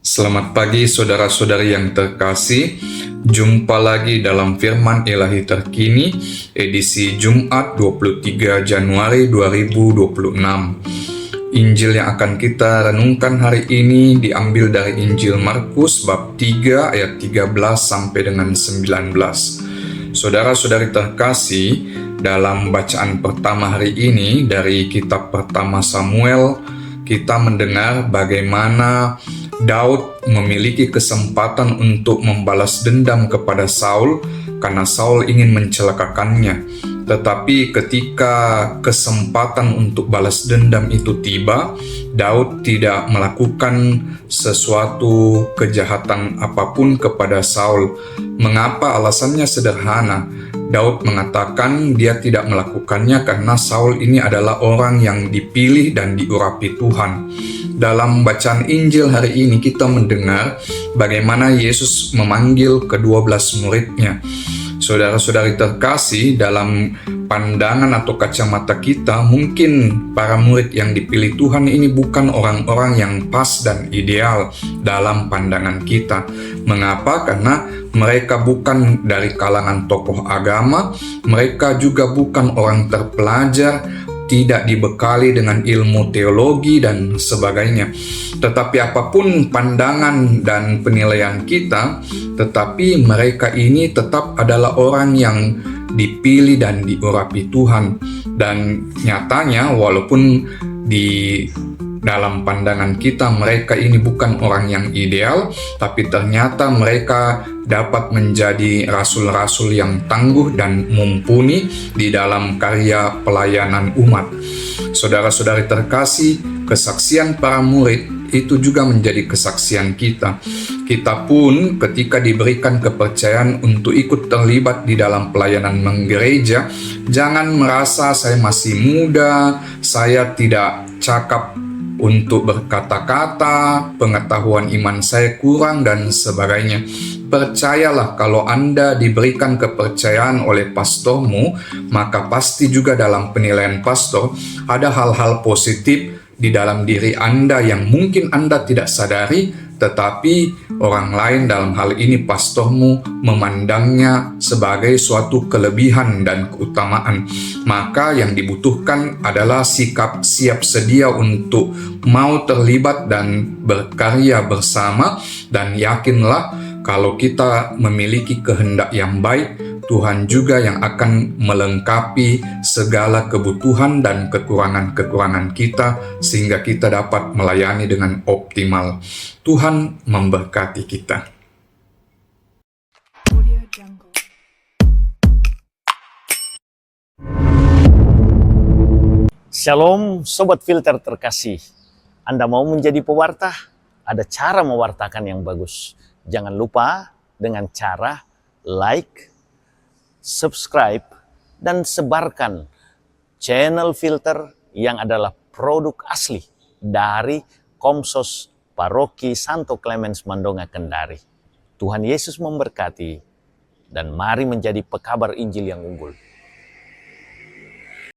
Selamat pagi saudara-saudari yang terkasih. Jumpa lagi dalam Firman Ilahi Terkini, edisi Jumat 23 Januari 2026. Injil yang akan kita renungkan hari ini diambil dari Injil Markus bab 3 ayat 13 sampai dengan 19. Saudara-saudari terkasih, dalam bacaan pertama hari ini dari kitab pertama Samuel, kita mendengar bagaimana Daud memiliki kesempatan untuk membalas dendam kepada Saul karena Saul ingin mencelakakannya. Tetapi ketika kesempatan untuk balas dendam itu tiba, Daud tidak melakukan sesuatu kejahatan apapun kepada Saul. Mengapa? Alasannya sederhana. Daud mengatakan dia tidak melakukannya karena Saul ini adalah orang yang dipilih dan diurapi Tuhan. Dalam bacaan Injil hari ini kita mendengar bagaimana Yesus memanggil ke-12 muridnya. Saudara-saudari terkasih, dalam pandangan atau kacamata kita, mungkin para murid yang dipilih Tuhan ini bukan orang-orang yang pas dan ideal dalam pandangan kita. Mengapa? Karena mereka bukan dari kalangan tokoh agama, mereka juga bukan orang terpelajar, tidak dibekali dengan ilmu teologi dan sebagainya. Tetapi apapun pandangan dan penilaian kita, tetapi mereka ini tetap adalah orang yang dipilih dan diurapi Tuhan. Dan nyatanya walaupun di dalam pandangan kita mereka ini bukan orang yang ideal, tapi ternyata mereka dapat menjadi rasul-rasul yang tangguh dan mumpuni di dalam karya pelayanan umat. Saudara-saudari terkasih, kesaksian para murid itu juga menjadi kesaksian kita. Kita pun ketika diberikan kepercayaan untuk ikut terlibat di dalam pelayanan menggereja, jangan merasa saya masih muda, saya tidak cakap untuk berkata-kata, pengetahuan iman saya kurang dan sebagainya. Percayalah, kalau Anda diberikan kepercayaan oleh pastormu, maka pasti juga dalam penilaian pastor ada hal-hal positif di dalam diri Anda yang mungkin Anda tidak sadari, tetapi orang lain, dalam hal ini pastormu, memandangnya sebagai suatu kelebihan dan keutamaan. Maka yang dibutuhkan adalah sikap siap sedia untuk mau terlibat dan berkarya bersama, dan yakinlah kalau kita memiliki kehendak yang baik, Tuhan juga yang akan melengkapi segala kebutuhan dan kekurangan-kekurangan kita sehingga kita dapat melayani dengan optimal. Tuhan memberkati kita. Shalom Sobat Filter terkasih. Anda mau menjadi pewarta? Ada cara mewartakan yang bagus. Jangan lupa dengan cara like, subscribe, dan sebarkan channel Filter yang adalah produk asli dari Komsos Paroki Santo Clemens Mandonga Kendari. Tuhan Yesus memberkati, dan mari menjadi pekabar Injil yang unggul.